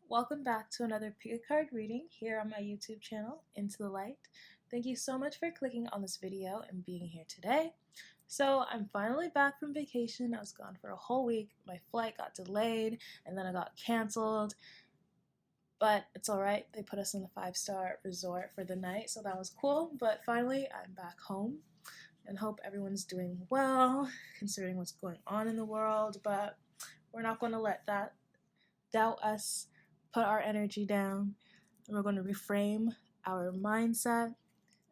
welcome back to another pick a card reading here on my YouTube channel, Into the Light. Thank you so much for clicking on this video and being here today. So I'm finally back from vacation. I was gone for a whole week. My flight got delayed and then it got canceled, but it's alright. They put us in the 5-star resort for the night, so that was cool. But finally, I'm back home and hope everyone's doing well considering what's going on in the world, but we're not going to let that doubt us, put our energy down, and we're going to reframe our mindset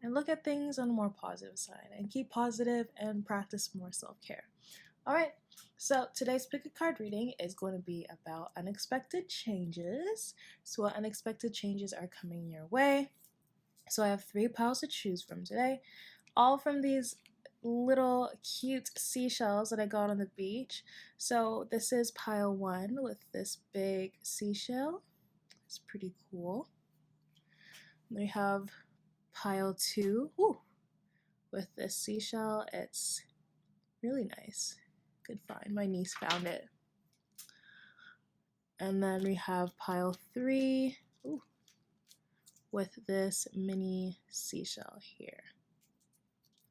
and look at things on a more positive side and keep positive and practice more self-care. Alright, so today's pick a card reading is going to be about unexpected changes. So what unexpected changes are coming your way? So I have 3 piles to choose from today, all from these little cute seashells that I got on the beach. So this is pile 1 with this big seashell. It's pretty cool. We have pile 2 with this seashell. It's really nice. Good find. My niece found it. And then we have pile 3 with this mini seashell here.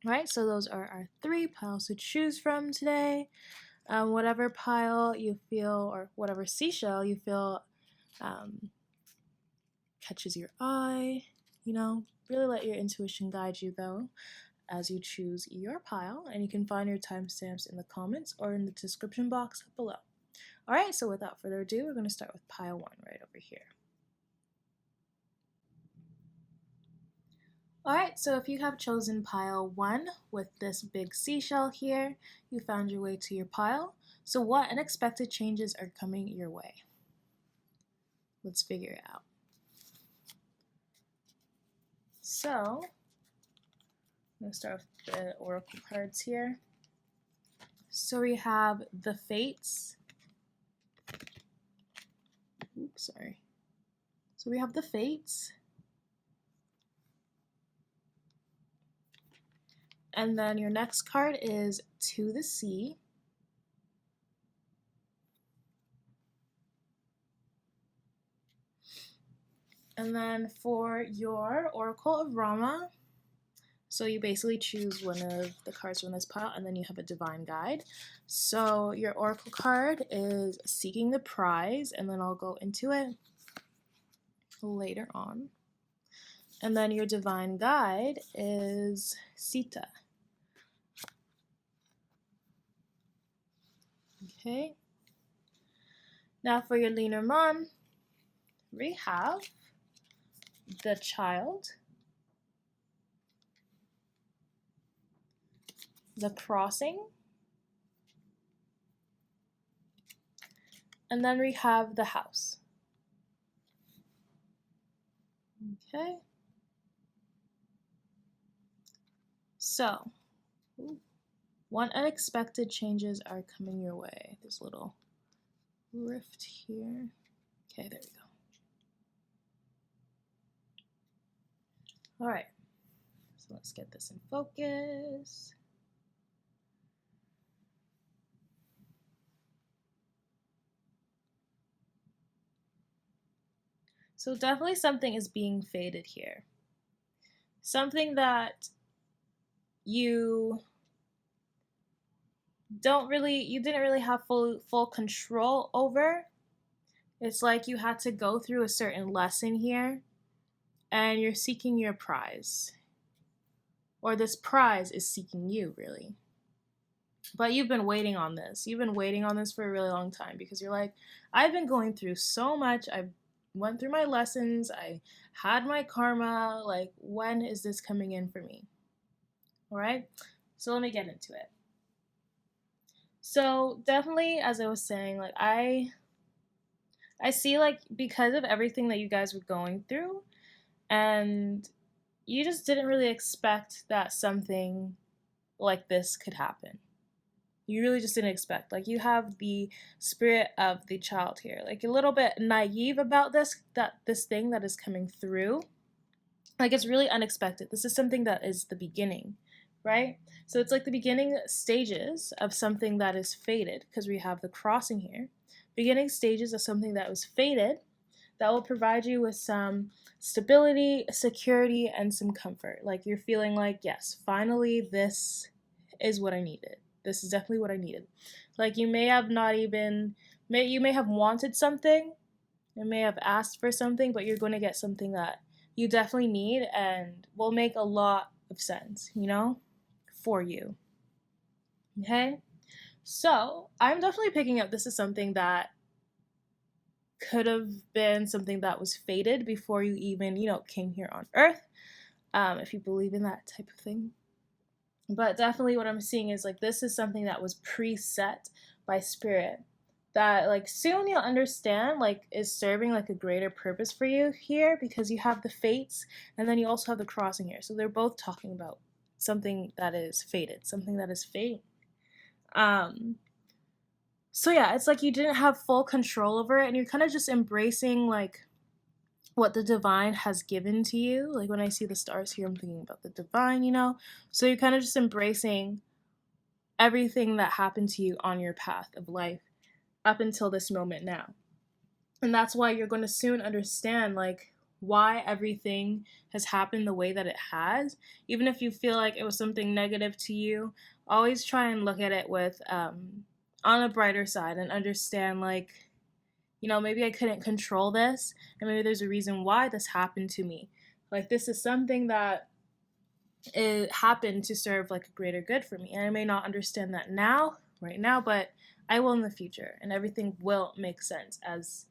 Right, so those are our 3 piles to choose from today. Whatever pile you feel, or whatever seashell you feel catches your eye, really let your intuition guide you though as you choose your pile, and you can find your timestamps in the comments or in the description box below. Alright, so without further ado, we're going to start with pile 1 right over here. Alright, so if you have chosen pile 1 with this big seashell here, you found your way to your pile. So what unexpected changes are coming your way? Let's figure it out. So, I'm going to start with the oracle cards here. So we have the Fates. So we have the Fates. And then your next card is To the Sea. And then for your Oracle of Rama, so you basically choose one of the cards from this pile, and then you have a Divine Guide. So your Oracle card is Seeking the Prize, and then I'll go into it later on. And then your Divine Guide is Sita. Okay. Now for your Lenormand, we have the Child, the Crossing, and then we have the House. Okay. So, what unexpected changes are coming your way? This little rift here. Okay, there we go. All right, so let's get this in focus. So definitely something is being faded here. Something that you didn't really have full control over. It's like you had to go through a certain lesson here, and you're seeking your prize. Or this prize is seeking you, really. But you've been waiting on this. You've been waiting on this for a really long time because you're like, I've been going through so much. I went through my lessons. I had my karma. Like, when is this coming in for me? All right? So let me get into it. So definitely, as I was saying, like I see, like, because of everything that you guys were going through, and you just didn't really expect that something like this could happen. You really just didn't expect. Like, you have the spirit of the Child here. Like, a little bit naive about this thing that is coming through. Like, it's really unexpected. This is something that is the beginning, right? So it's like the beginning stages of something that is fated, because we have the Crossing here. Beginning stages of something that was fated, that will provide you with some stability, security, and some comfort. Like you're feeling like, yes, finally, this is what I needed. This is definitely what I needed. Like you may have not even, you may have wanted something, you may have asked for something, but you're going to get something that you definitely need and will make a lot of sense, for you. Okay? So I'm definitely picking up this is something that could have been something that was fated before you even, came here on Earth, if you believe in that type of thing. But definitely what I'm seeing is like this is something that was preset by Spirit that like soon you'll understand like is serving like a greater purpose for you here, because you have the fates and then you also have the crossing here. So they're both talking about something that is fated, something that is fate. So yeah, it's like you didn't have full control over it and you're kind of just embracing like what the divine has given to you. Like when I see the stars here, I'm thinking about the divine. So you're kind of just embracing everything that happened to you on your path of life up until this moment now. And that's why you're going to soon understand like why everything has happened the way that it has. Even if you feel like it was something negative to you, always try and look at it with on a brighter side and understand like, maybe I couldn't control this and maybe there's a reason why this happened to me. Like this is something that it happened to serve like a greater good for me. And I may not understand that right now, but I will in the future, and everything will make sense as,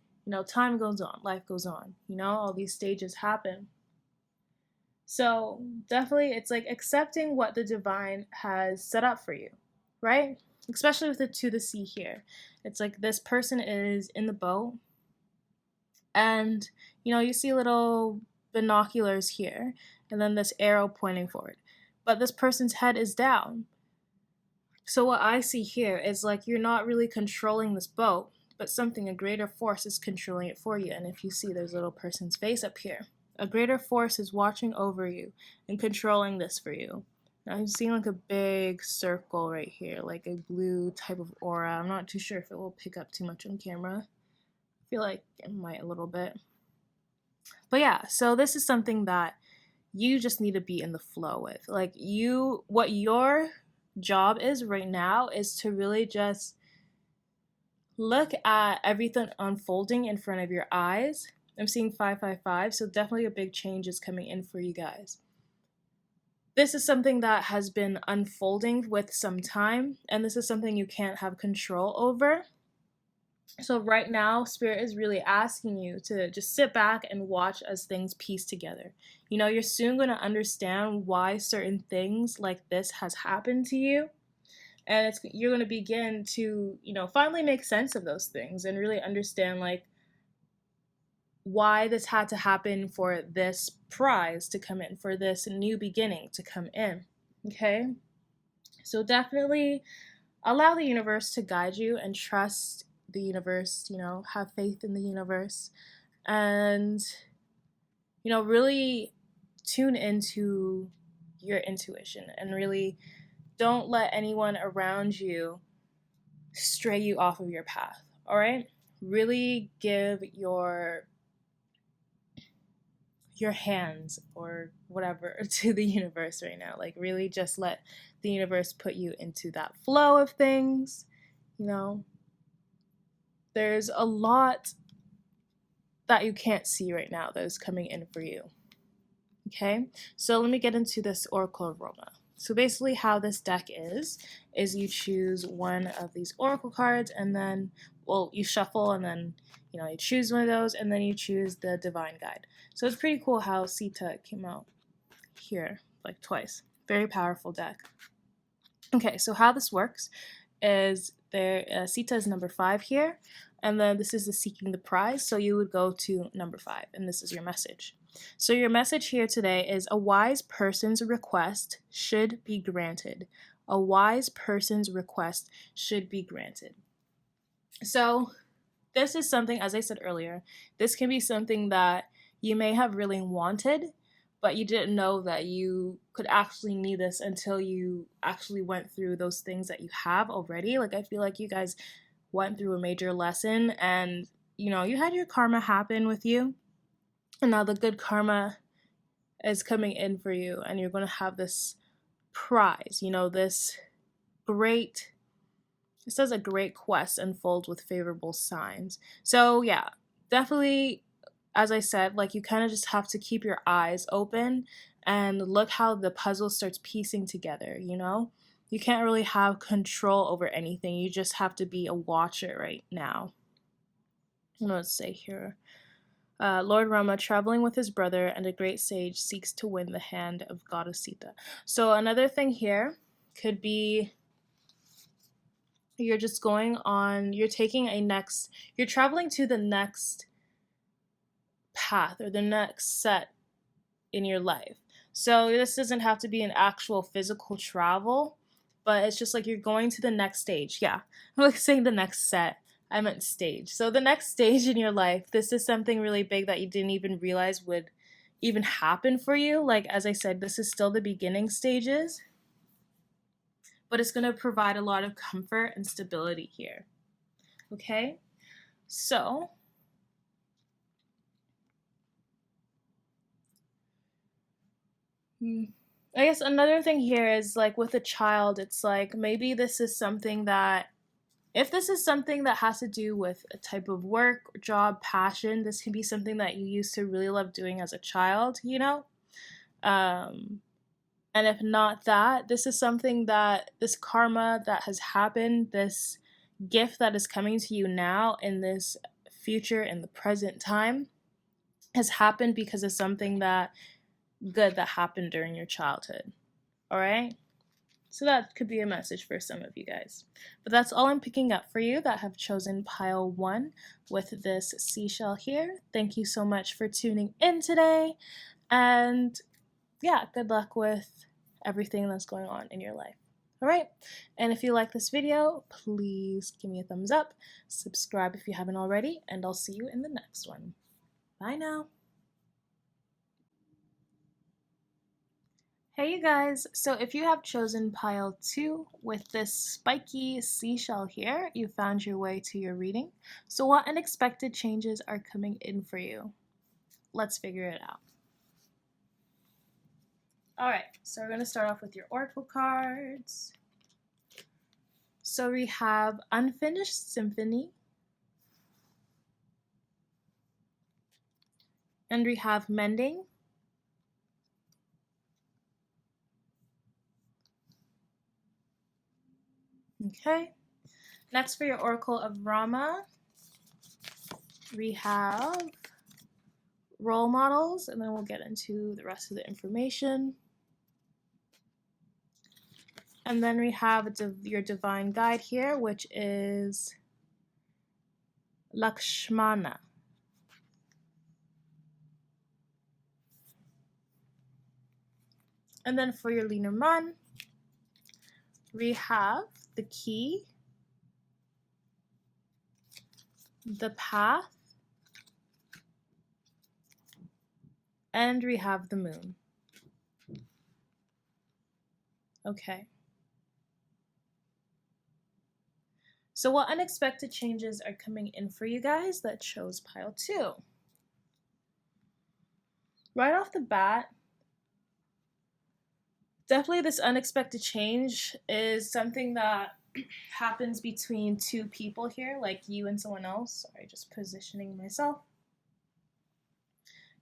time goes on, life goes on, all these stages happen. So definitely it's like accepting what the divine has set up for you, right? Especially with the to the sea here. It's like this person is in the boat and, you see little binoculars here and then this arrow pointing forward. But this person's head is down. So what I see here is like you're not really controlling this boat, but something, a greater force is controlling it for you. And if you see there's a little person's face up here, a greater force is watching over you and controlling this for you. Now I'm seeing like a big circle right here, like a blue type of aura. I'm not too sure if it will pick up too much on camera. I feel like it might a little bit. But yeah, so this is something that you just need to be in the flow with. Like what your job is right now is to really just look at everything unfolding in front of your eyes. I'm seeing 555, so definitely a big change is coming in for you guys. This is something that has been unfolding with some time, and this is something you can't have control over. So right now, Spirit is really asking you to just sit back and watch as things piece together. You're soon going to understand why certain things like this has happened to you. And you're going to begin to, finally make sense of those things and really understand like why this had to happen for this prize to come in, for this new beginning to come in. Okay? So definitely allow the universe to guide you and trust the universe, have faith in the universe and, really tune into your intuition and really don't let anyone around you stray you off of your path. All right? Really give your hands or whatever to the universe right now. Like really just let the universe put you into that flow of things. There's a lot that you can't see right now that is coming in for you. Okay, so let me get into this Oracle Aroma. So basically how this deck is you choose one of these Oracle cards and then, you shuffle and then, you choose one of those and then you choose the Divine Guide. So it's pretty cool how Sita came out here, like twice. Very powerful deck. Okay, so how this works is Sita is number 5 here, and then this is the Seeking the Prize, so you would go to number 5, and this is your message. So your message here today is a wise person's request should be granted. A wise person's request should be granted. So this is something, as I said earlier, this can be something that you may have really wanted, but you didn't know that you could actually need this until you actually went through those things that you have already. Like I feel like you guys went through a major lesson and you know, you had your karma happen with you, and now the good karma is coming in for you, and you're going to have this prize, you know, this great, it says a great quest unfolds with favorable signs. So yeah, definitely, as I said, like you kind of just have to keep your eyes open and look how the puzzle starts piecing together, you know? You can't really have control over anything. You just have to be a watcher right now. Let's say here. Lord Rama, traveling with his brother and a great sage, seeks to win the hand of goddess Sita. So another thing here could be you're just going on, you're traveling to the next path or the next set in your life. So this doesn't have to be an actual physical travel, but it's just like you're going to the next stage. Yeah, I'm like saying the next set. I meant stage. So the next stage in your life, this is something really big that you didn't even realize would even happen for you. Like, as I said, this is still the beginning stages, but it's going to provide a lot of comfort and stability here. Okay? So, I guess another thing here is like with a child, it's like maybe this is something that, if this is something that has to do with a type of work, job, passion, this can be something that you used to really love doing as a child, you know? And if not that, this is something that this karma that has happened, this gift that is coming to you now in this future, in the present time, has happened because of something that good that happened during your childhood. All right? So that could be a message for some of you guys. But that's all I'm picking up for you that have chosen pile 1 with this seashell here. Thank you so much for tuning in today. And yeah, good luck with everything that's going on in your life. All right. And if you like this video, please give me a thumbs up, subscribe if you haven't already, and I'll see you in the next one. Bye now. Hey you guys, so if you have chosen pile 2 with this spiky seashell here, you found your way to your reading. So what unexpected changes are coming in for you? Let's figure it out. Alright, so we're going to start off with your oracle cards. So we have Unfinished Symphony, and we have Mending, okay. Next for your Oracle of Rama, we have Role Models, and then we'll get into the rest of the information. And then we have your divine guide here, which is Lakshmana. And then for your Lenormand, we have the key, the path, and we have the moon. Okay. So what unexpected changes are coming in for you guys that chose pile 2? Right off the bat, definitely this unexpected change is something that happens between 2 people here, like you and someone else. Sorry, just positioning myself.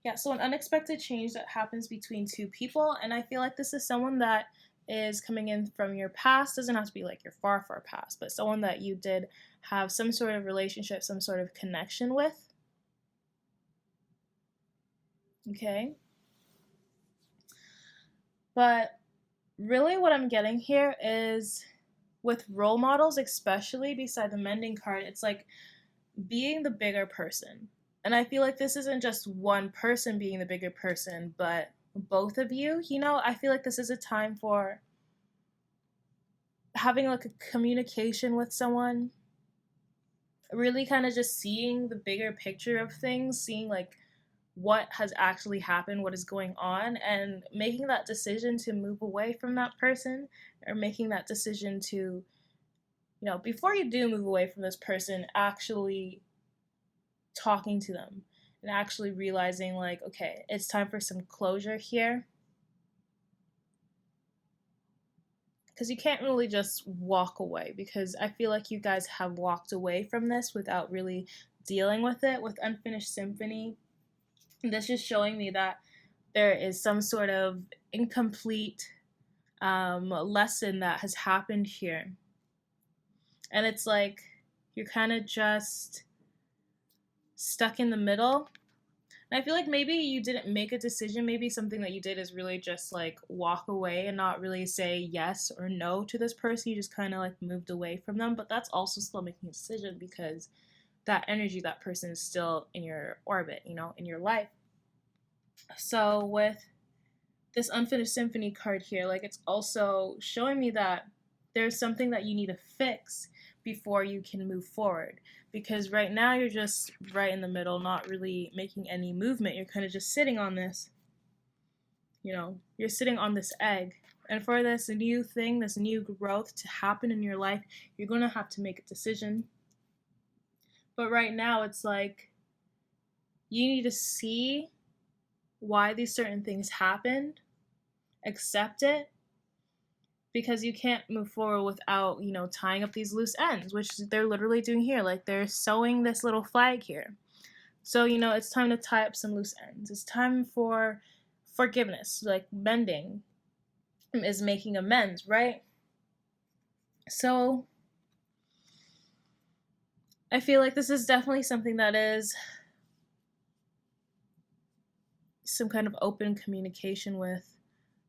Yeah, so an unexpected change that happens between 2 people, and I feel like this is someone that is coming in from your past. Doesn't have to be like your far, far past, but someone that you did have some sort of relationship, some sort of connection with. Okay. But really what I'm getting here is with role models, especially beside the Mending card, it's like being the bigger person. And I feel like this isn't just one person being the bigger person, but both of you. You know, I feel like this is a time for having like a communication with someone, really kind of just seeing the bigger picture of things, seeing like what has actually happened, what is going on, and making that decision to move away from that person, or making that decision to, you know, before you do move away from this person, actually talking to them and actually realizing, like, okay, it's time for some closure here. Because you can't really just walk away, because I feel like you guys have walked away from this without really dealing with it. With Unfinished Symphony, this is showing me that there is some sort of incomplete lesson that has happened here. And it's like you're kind of just stuck in the middle. And I feel like maybe you didn't make a decision. Maybe something that you did is really just like walk away and not really say yes or no to this person. You just kind of like moved away from them. But that's also still making a decision, because that energy, that person is still in your orbit, you know, in your life. So with this Unfinished Symphony card here, like, it's also showing me that there's something that you need to fix before you can move forward. Because right now you're just right in the middle, not really making any movement. You're kind of just sitting on this, you know, you're sitting on this egg. And for this new thing, this new growth to happen in your life, you're going to have to make a decision. But right now it's like you need to see why these certain things happened, accept it, because you can't move forward without, you know, tying up these loose ends, which they're literally doing here. Like, they're sewing this little flag here. So, you know, it's time to tie up some loose ends. It's time for forgiveness. Like, mending is making amends, right? So I feel like this is definitely something that is some kind of open communication with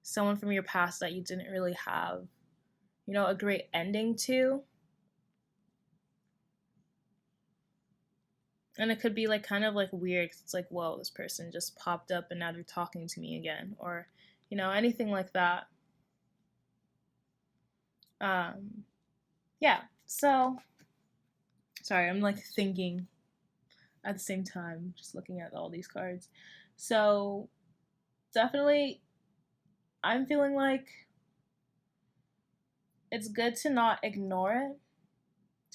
someone from your past that you didn't really have, you know, a great ending to. And it could be like kind of like weird, 'cause it's like, whoa, this person just popped up and now they're talking to me again, or, you know, anything like that. Yeah, so sorry, I'm like thinking at the same time, just looking at all these cards. So definitely, I'm feeling like it's good to not ignore it,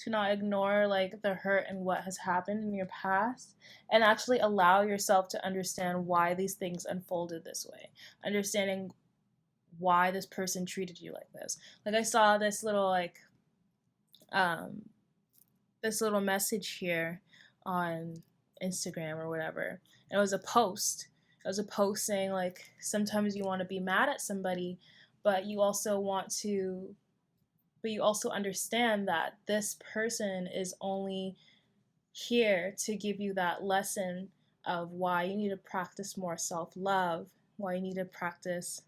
to not ignore like the hurt and what has happened in your past, and actually allow yourself to understand why these things unfolded this way, understanding why this person treated you like this. Like, I saw this little like this little message here on Instagram or whatever. And it was a post. It was a post saying, like, sometimes you want to be mad at somebody, but you also understand that this person is only here to give you that lesson of why you need to practice more self-love, why you need to practice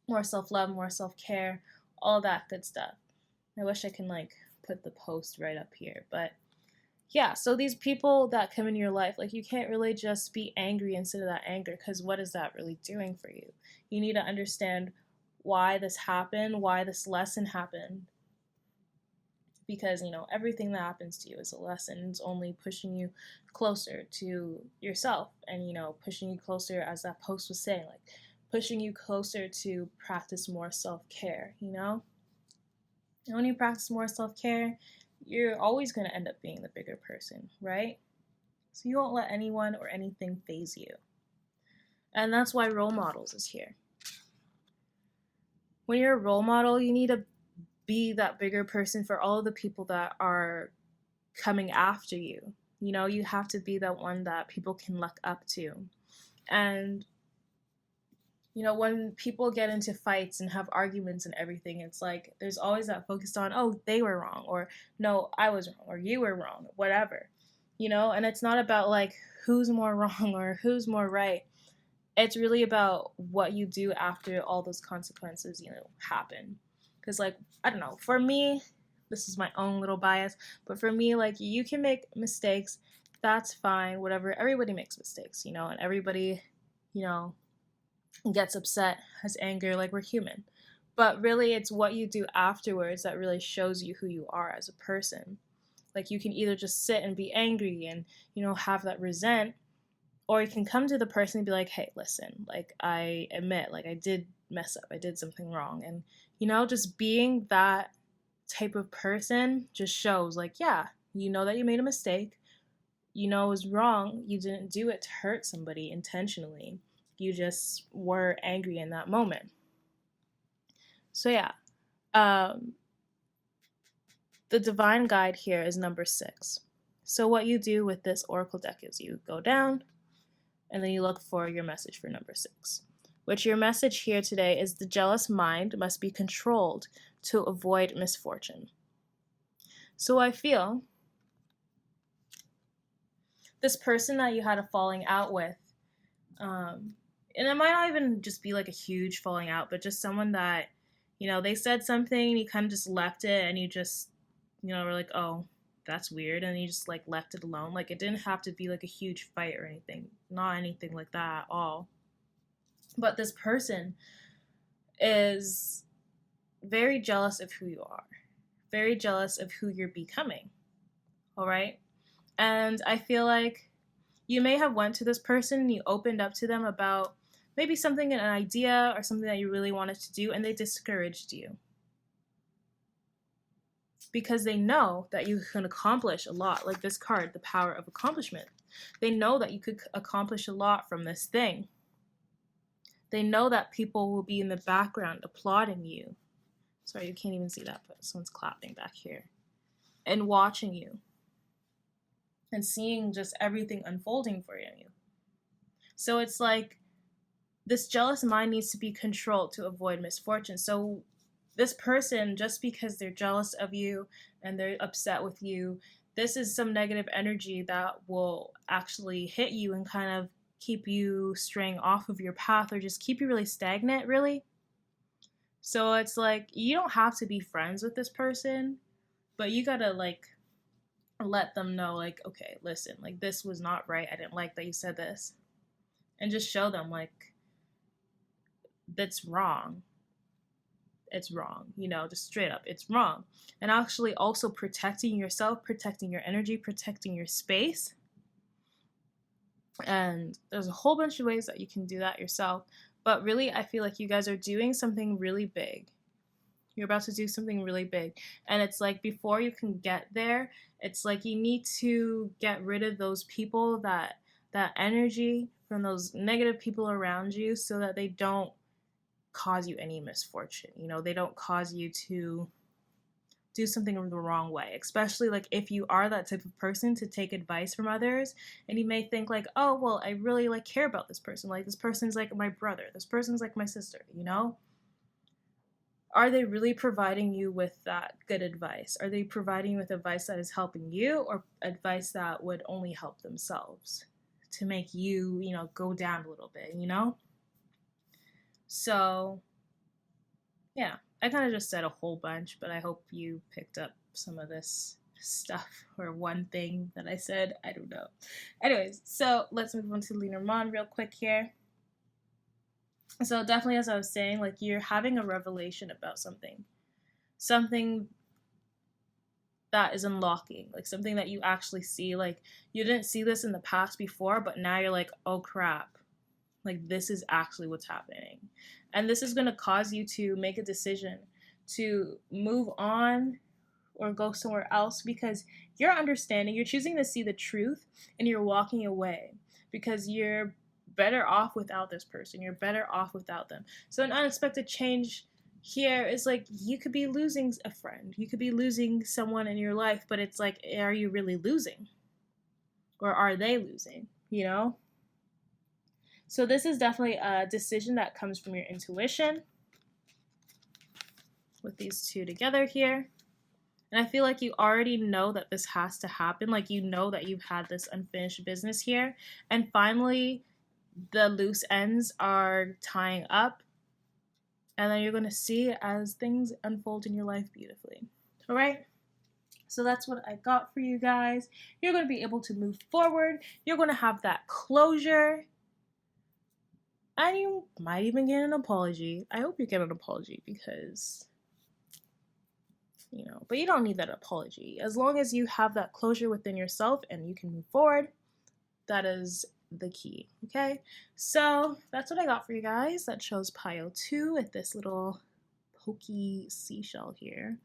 more self-love, more self-care, all that good stuff. I wish I can like put the post right up here, but yeah, so these people that come in your life, like, you can't really just be angry instead of that anger, because what is that really doing for you? You need to understand why this happened, why this lesson happened, because, you know, everything that happens to you is a lesson. It's only pushing you closer to yourself, and, you know, pushing you closer, as that post was saying, like, pushing you closer to practice more self-care, you know? And when you practice more self-care, you're always going to end up being the bigger person, right? So you won't let anyone or anything faze you. And that's why role models is here. When you're a role model, you need to be that bigger person for all of the people that are coming after you. You know, you have to be that one that people can look up to. And, you know, when people get into fights and have arguments and everything, it's like there's always that focus on, oh, they were wrong, or no, I was wrong, or you were wrong, whatever. You know, and it's not about like who's more wrong or who's more right. It's really about what you do after all those consequences, you know, happen. Because, like, I don't know, for me, this is my own little bias, but for me, like, you can make mistakes, that's fine, whatever. Everybody makes mistakes, you know, and everybody, you know, gets upset, has anger, like, we're human. But really, it's what you do afterwards that really shows you who you are as a person. Like, you can either just sit and be angry and, you know, have that resent, or you can come to the person and be like, hey, listen, like, I admit, like, I did mess up, I did something wrong. And, you know, just being that type of person just shows, like, yeah, you know that you made a mistake, you know it was wrong. You didn't do it to hurt somebody intentionally. You just were angry in that moment. So yeah, um, the divine guide here is number 6. So what you do with this oracle deck is you go down and then you look for your message for number 6. Which your message here today is the jealous mind must be controlled to avoid misfortune. So I feel this person that you had a falling out with, and it might not even just be like a huge falling out, but just someone that, they said something and you kind of just left it and you just, were like, oh, that's weird. And you just like left it alone. Like it didn't have to be like a huge fight or anything. Not anything like that at all. But this person is very jealous of who you are, very jealous of who you're becoming. All right. And I feel like you may have went to this person and you opened up to them about maybe something, an idea or something that you really wanted to do, and they discouraged you. Because they know that you can accomplish a lot, like this card, the power of accomplishment. They know that you could accomplish a lot from this thing. They know that people will be in the background applauding you. Sorry, you can't even see that, but someone's clapping back here. And watching you. And seeing just everything unfolding for you. So it's like this jealous mind needs to be controlled to avoid misfortune. So this person, just because they're jealous of you and they're upset with you, this is some negative energy that will actually hit you and kind of keep you straying off of your path or just keep you really stagnant, really. So it's like you don't have to be friends with this person, but you gotta like let them know, like, okay, listen, like this was not right. I didn't like that you said this. And just show them like that's wrong. It's wrong, just straight up, it's wrong. And actually also protecting yourself, protecting your energy, protecting your space. And there's a whole bunch of ways that you can do that yourself. But really, I feel like you guys are doing something really big. You're about to do something really big. And it's like before you can get there, it's like you need to get rid of those people, that energy from those negative people around you so that they don't cause you any misfortune. They don't cause you to do something the wrong way, especially like if you are that type of person to take advice from others and you may think like, oh, well, I really like care about this person. Like this person's like my brother. This person's like my sister, Are they really providing you with that good advice? Are they providing you with advice that is helping you or advice that would only help themselves to make you, go down a little bit, So, yeah, I kind of just said a whole bunch, but I hope you picked up some of this stuff or one thing that I said. I don't know. Anyways, so let's move on to Lenormand real quick here. So definitely, as I was saying, like you're having a revelation about something that is unlocking, like something that you actually see. Like you didn't see this in the past before, but now you're like, oh crap, like this is actually what's happening. And this is going to cause you to make a decision to move on or go somewhere else because you're understanding, you're choosing to see the truth and you're walking away because you're better off without this person. You're better off without them. So an unexpected change here is like you could be losing a friend. You could be losing someone in your life, but it's like, are you really losing? Or are they losing, So this is definitely a decision that comes from your intuition with these two together here. And I feel like you already know that this has to happen. Like you know that you've had this unfinished business here. And finally, the loose ends are tying up. And then you're going to see as things unfold in your life beautifully. All right? So that's what I got for you guys. You're going to be able to move forward. You're going to have that closure. And you might even get an apology. I hope you get an apology because, but you don't need that apology. As long as you have that closure within yourself and you can move forward, that is the key, okay? So that's what I got for you guys. That shows pile 2 with this little pokey seashell here.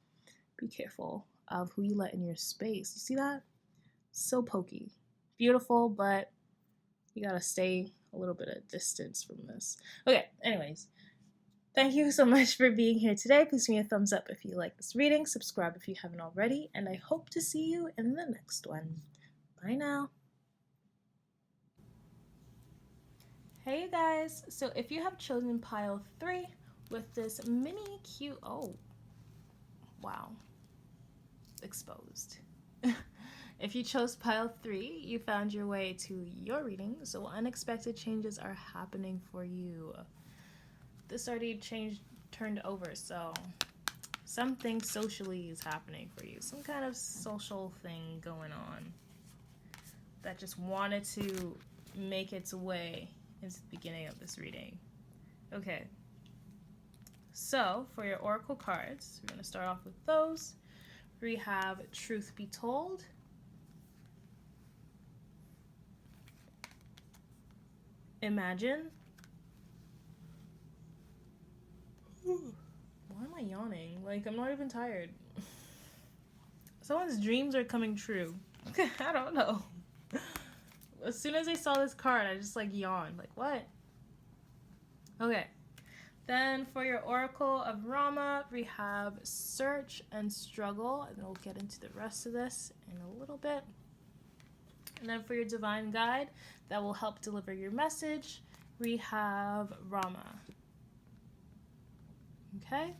Be careful of who you let in your space. You see that? So pokey. beautiful, but you gotta stay a little bit of distance from this. Okay, anyways, thank you so much for being here today. Please give me a thumbs up if you like this reading, subscribe if you haven't already, and I hope to see you in the next one. Bye now. Hey you guys, so if you have chosen pile 3 with this mini cute, oh, wow, exposed. If you chose pile 3, you found your way to your reading, so unexpected changes are happening for you. This already turned over, so something socially is happening for you. Some kind of social thing going on that just wanted to make its way into the beginning of this reading. Okay, so for your oracle cards, we're going to start off with those. We have Truth Be Told, Imagine. Why am I yawning? Like, I'm not even tired. Someone's dreams are coming true. I don't know. As soon as I saw this card, I just like yawned. Like, what? Okay. Then for your Oracle of Rama, we have Search and Struggle. And we'll get into the rest of this in a little bit. And then for your Divine Guide, that will help deliver your message, we have Rama. Okay?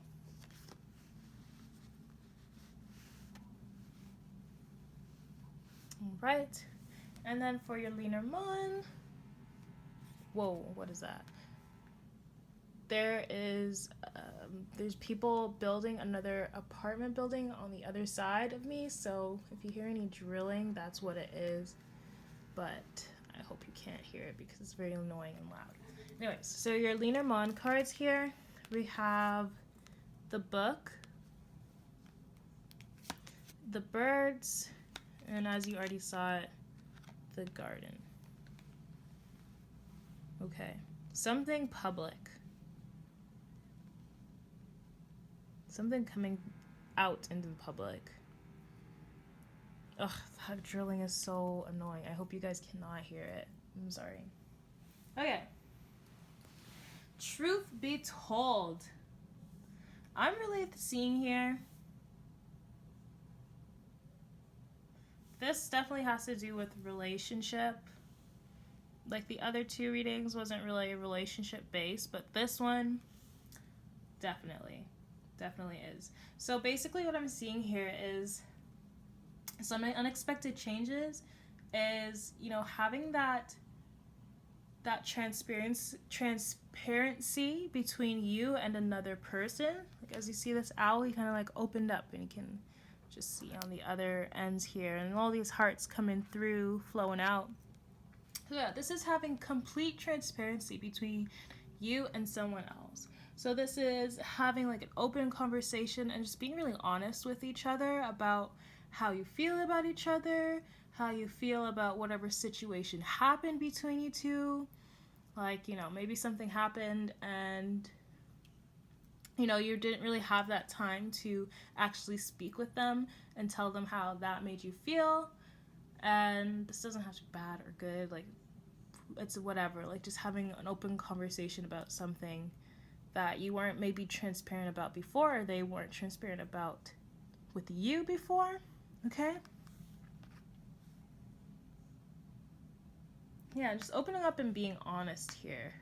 All right. And then for your Lenormand, whoa, what is that? There's people building another apartment building on the other side of me, so if you hear any drilling, that's what it is. But I hope you can't hear it because it's very annoying and loud. Anyways, so your Lenormand cards here, we have the Book, the Birds, and as you already saw it, the Garden. Okay, something public. Something coming out into the public. Ugh, that drilling is so annoying. I hope you guys cannot hear it. I'm sorry. Okay. Truth be told, I'm really seeing here, this definitely has to do with relationship. Like the other two readings wasn't really relationship based, but this one definitely is. So basically what I'm seeing here is some unexpected changes is, you know, having that transparency between you and another person. Like as you see this owl, he kind of like opened up and you can just see on the other ends here and all these hearts coming through, flowing out. So yeah, this is having complete transparency between you and someone else. So this is having like an open conversation and just being really honest with each other about how you feel about each other, how you feel about whatever situation happened between you two. Like, you know, maybe something happened and, you know, you didn't really have that time to actually speak with them and tell them how that made you feel. And this doesn't have to be bad or good, like, it's whatever. Like, just having an open conversation about something that you weren't maybe transparent about before, or they weren't transparent about with you before, okay? Yeah, just opening up and being honest here.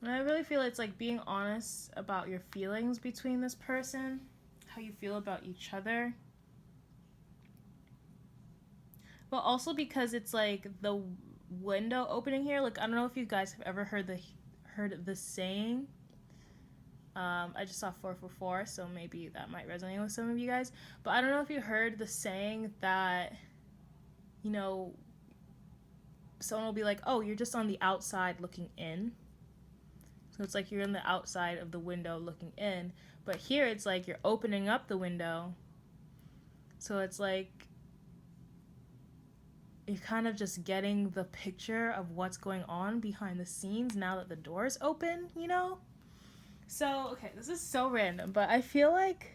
And I really feel it's like being honest about your feelings between this person, how you feel about each other. But also because it's like the window opening here, like I don't know if you guys have ever heard the saying. I just saw 444, so maybe that might resonate with some of you guys. But I don't know if you heard the saying that, you know, someone will be like, oh, you're just on the outside looking in. So it's like you're on the outside of the window looking in. But here it's like you're opening up the window. So it's like you're kind of just getting the picture of what's going on behind the scenes now that the door's open, you know? So, okay, this is so random, but I feel like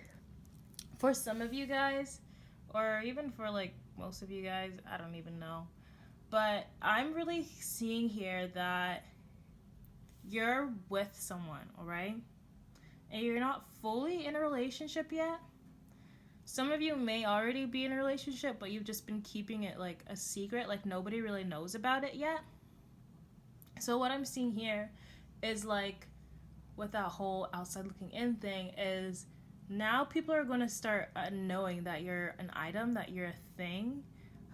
for some of you guys, or even for like most of you guys, I don't even know. But I'm really seeing here that you're with someone, all right? And you're not fully in a relationship yet. Some of you may already be in a relationship, but you've just been keeping it like a secret, like nobody really knows about it yet. So what I'm seeing here is like with that whole outside looking in thing is now people are going to start knowing that you're an item, that you're a thing.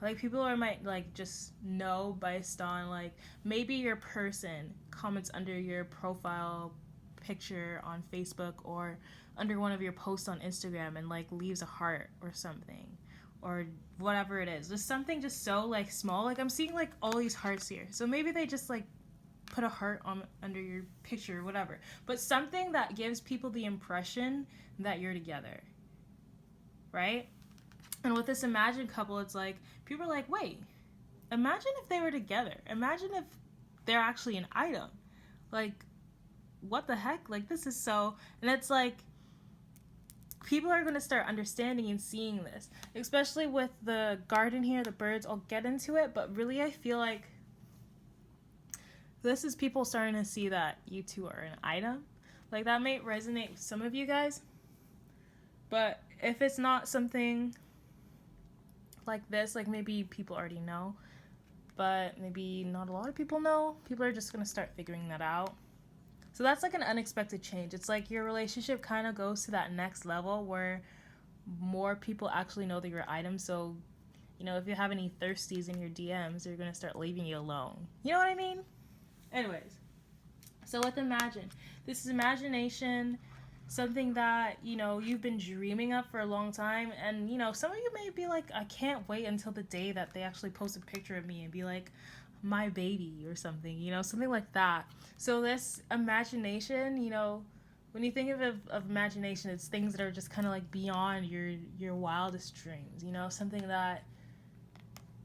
Like people are might like just know based on like maybe your person comments under your profile picture on Facebook or under one of your posts on Instagram and like leaves a heart or something or whatever it is. Just something just so like small. Like I'm seeing like all these hearts here. So maybe they just like put a heart on under your picture or whatever. But something that gives people the impression that you're together. Right? And with this imagined couple, it's like people are like, wait, imagine if they were together. Imagine if they're actually an item. Like, what the heck? Like, this is so. And it's like, people are going to start understanding and seeing this, especially with the garden here, the birds. I'll get into it, but really, I feel like this is people starting to see that you two are an item. Like, that may resonate with some of you guys, but if it's not something like this, like maybe people already know, but maybe not a lot of people know. People are just going to start figuring that out. So that's like an unexpected change. It's like your relationship kind of goes to that next level where more people actually know that you're an item. So, you know, if you have any thirsties in your DMs, they're going to start leaving you alone. You know what I mean? Anyways, so with imagine, this is imagination, something that, you know, you've been dreaming of for a long time. And, you know, some of you may be like, I can't wait until the day that they actually post a picture of me and be like, my baby or something, you know, something like that. So this imagination, you know, when you think of imagination, it's things that are just kind of like beyond your wildest dreams, you know, something that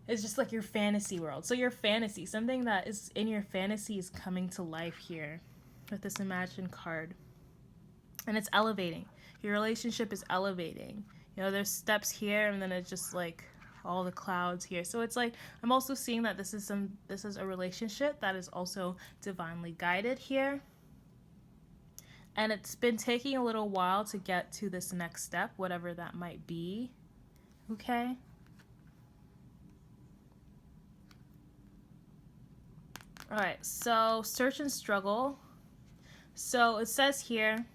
is just like your fantasy world. So your fantasy, something that is in your fantasy is coming to life here with this imagined card. And it's elevating. Your relationship is elevating. You know, there's steps here and then it's just like all the clouds here. So it's like I'm also seeing that this is a relationship that is also divinely guided here. And it's been taking a little while to get to this next step, whatever that might be. Okay? All right. So, search and struggle. So, it says here,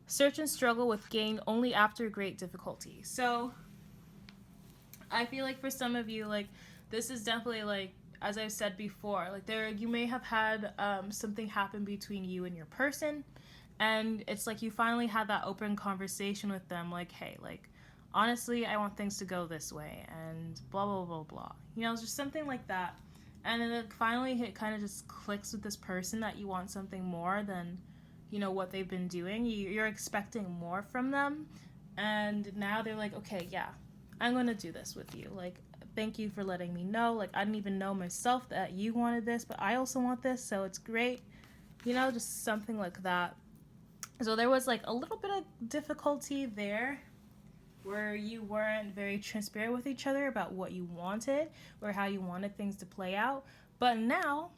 search and struggle with gain only after great difficulty. So, I feel like for some of you, like, this is definitely, like, as I've said before, like, you may have had something happen between you and your person, and it's like you finally had that open conversation with them, like, hey, like, honestly, I want things to go this way, and blah, blah, blah, blah. You know, it's just something like that. And then finally it kind of just clicks with this person that you want something more than, you know, what they've been doing. You're expecting more from them, and now they're like, okay, yeah, I'm going to do this with you. Like, thank you for letting me know. Like, I didn't even know myself that you wanted this, but I also want this, so it's great. You know, just something like that. So there was, like, a little bit of difficulty there where you weren't very transparent with each other about what you wanted or how you wanted things to play out. But now,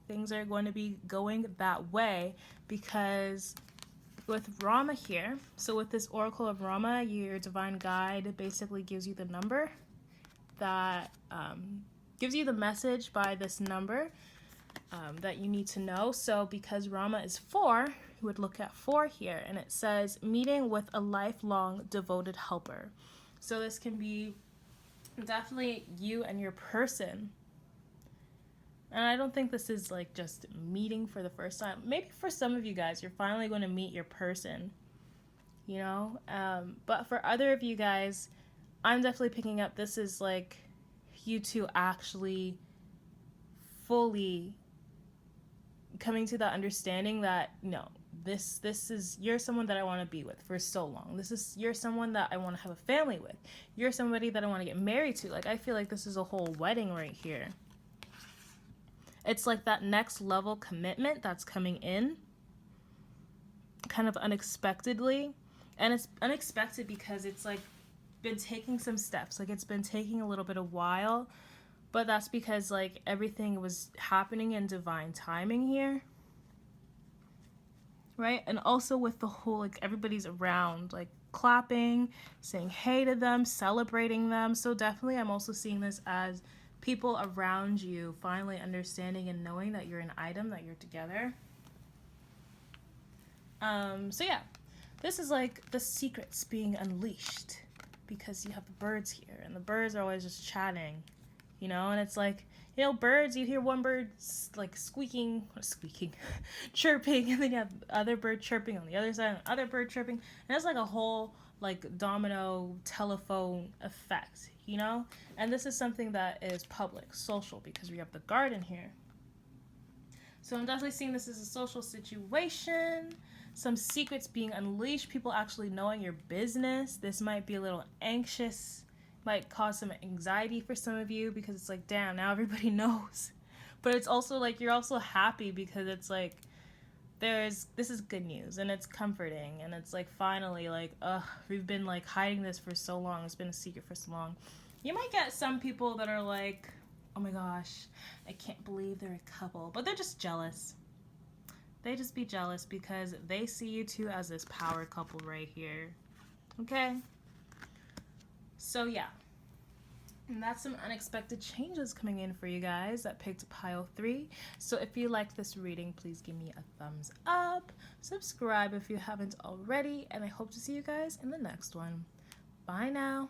things are going to be going that way because with Rama here, so with this Oracle of Rama, your divine guide basically gives you the number that gives you the message by this number that you need to know. So because Rama is 4, you would look at 4 here, and it says meeting with a lifelong devoted helper. So this can be definitely you and your person. And I don't think this is like just meeting for the first time. Maybe for some of you guys, you're finally going to meet your person, you know? But for other of you guys, I'm definitely picking up this is like you two actually fully coming to that understanding that, no, this is, you're someone that I want to be with for so long. You're someone that I want to have a family with. You're somebody that I want to get married to. Like, I feel like this is a whole wedding right here. It's like that next level commitment that's coming in kind of unexpectedly. And it's unexpected because it's like been taking some steps. Like it's been taking a little bit of while, but that's because like everything was happening in divine timing here. Right? And also with the whole, like everybody's around, like clapping, saying hey to them, celebrating them. So definitely I'm also seeing this as people around you finally understanding and knowing that you're an item, that you're together. So yeah, this is like the secrets being unleashed because you have the birds here, and the birds are always just chatting, you know, and it's like, you know, birds, you hear one bird like squeaking, chirping, and then you have the other bird chirping on the other side, and the other bird chirping, and it's like a whole like domino telephone effect, you know? And this is something that is public, social, because we have the garden here. So I'm definitely seeing this as a social situation, some secrets being unleashed, people actually knowing your business. This might be a little anxious, might cause some anxiety for some of you because it's like, damn, now everybody knows. But it's also like you're also happy because it's like this is good news and it's comforting, and it's like finally like, we've been like hiding this for so long. It's been a secret for so long. You might get some people that are like, oh my gosh, I can't believe they're a couple, but they're just jealous. They just be jealous because they see you two as this power couple right here. Okay? So yeah. And that's some unexpected changes coming in for you guys that picked pile 3. So if you like this reading, please give me a thumbs up. Subscribe if you haven't already. And I hope to see you guys in the next one. Bye now.